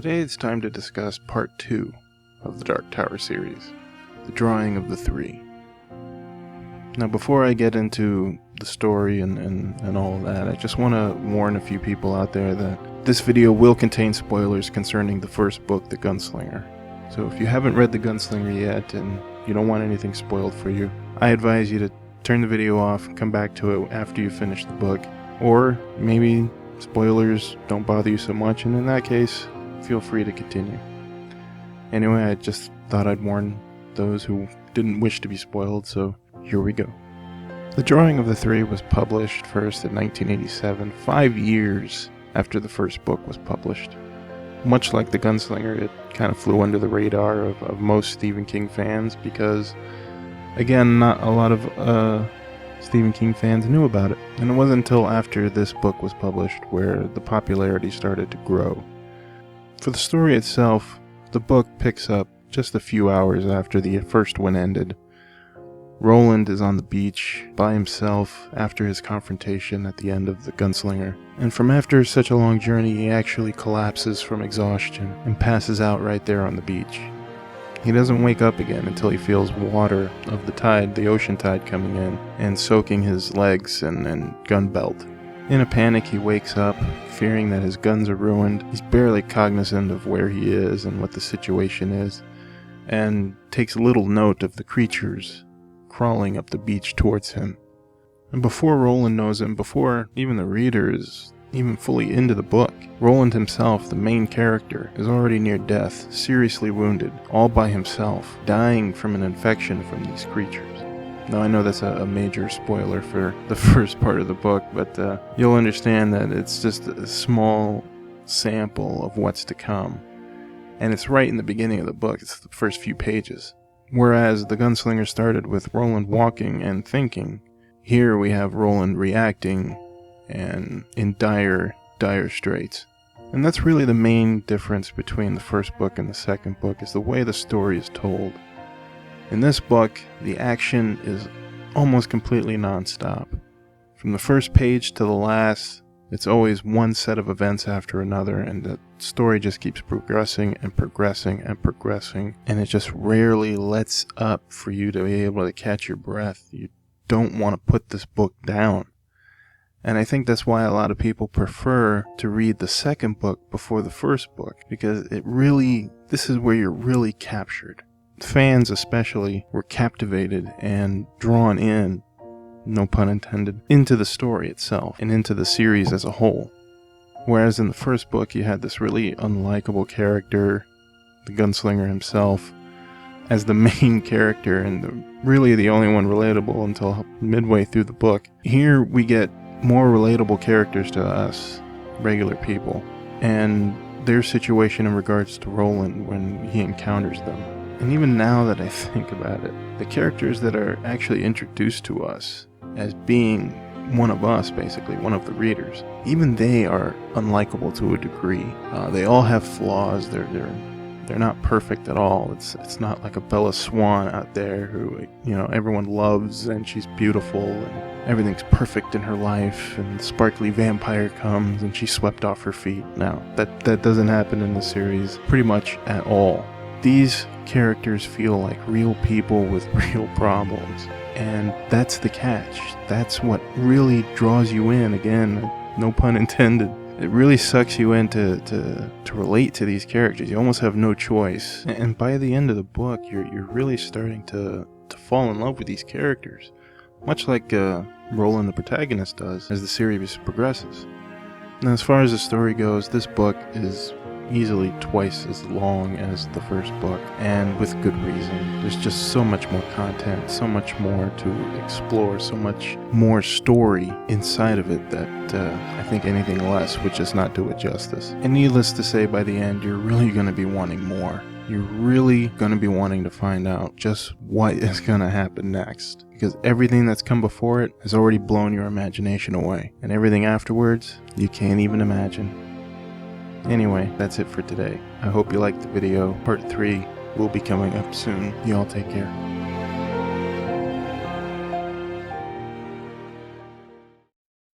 Today it's time to discuss part 2 of the Dark Tower series, the drawing of the three. Now before I get into the story and all of that, I just want to warn a few people out there that this video will contain spoilers concerning the first book, The Gunslinger. So if you haven't read The Gunslinger yet and you don't want anything spoiled for you, I advise you to turn the video off and come back to it after you finish the book. Or maybe spoilers don't bother you so much, and in that case, feel free to continue. Anyway, I just thought I'd warn those who didn't wish to be spoiled, so here we go. The Drawing of the Three was published first in 1987, 5 years after the first book was published. Much like The Gunslinger, it kind of flew under the radar of most Stephen King fans because, again, not a lot of Stephen King fans knew about it. And it wasn't until after this book was published where the popularity started to grow. For the story itself, the book picks up just a few hours after the first one ended. Roland is on the beach by himself after his confrontation at the end of The Gunslinger. And from after such a long journey, he actually collapses from exhaustion and passes out right there on the beach. He doesn't wake up again until he feels water of the tide, the ocean tide, coming in and soaking his legs and gun belt. In a panic, he wakes up, fearing that his guns are ruined. He's barely cognizant of where he is and what the situation is, and takes little note of the creatures crawling up the beach towards him. And before Roland knows him, before even the reader is even fully into the book, Roland himself, the main character, is already near death, seriously wounded, all by himself, dying from an infection from these creatures. Now I know that's a major spoiler for the first part of the book, but you'll understand that it's just a small sample of what's to come. And it's right in the beginning of the book, it's the first few pages. Whereas The Gunslinger started with Roland walking and thinking, here we have Roland reacting and in dire straits. And that's really the main difference between the first book and the second book, is the way the story is told. In this book, the action is almost completely non-stop. From the first page to the last, it's always one set of events after another, and the story just keeps progressing and progressing and progressing, and it just rarely lets up for you to be able to catch your breath. You don't want to put this book down. And I think that's why a lot of people prefer to read the second book before the first book, because this is where you're really captured. Fans especially were captivated and drawn in, no pun intended, into the story itself and into the series as a whole. Whereas in the first book you had this really unlikable character, the Gunslinger himself, as the main character and really the only one relatable until midway through the book. Here we get more relatable characters to us, regular people, and their situation in regards to Roland when he encounters them. And even now that I think about it, the characters that are actually introduced to us as being one of us, basically, one of the readers, even they are unlikable to a degree. They all have flaws. They're not perfect at all. It's not like a Bella Swan out there who, everyone loves and she's beautiful and everything's perfect in her life and the sparkly vampire comes and she's swept off her feet. No, that doesn't happen in the series pretty much at all. These characters feel like real people with real problems, and that's the catch. That's what really draws you in, again, no pun intended. It really sucks you in to relate to these characters. You almost have no choice. And by the end of the book, you're really starting to fall in love with these characters, much like Roland, the protagonist, does as the series progresses. Now, as far as the story goes, this book is easily twice as long as the first book, and with good reason. There's just so much more content, so much more to explore, so much more story inside of it that I think anything less would just not do it justice. And needless to say, by the end, you're really going to be wanting more. You're really going to be wanting to find out just what is going to happen next, because everything that's come before it has already blown your imagination away, and everything afterwards, you can't even imagine. Anyway, that's it for today. I hope you liked the video. Part 3 will be coming up soon. Y'all take care.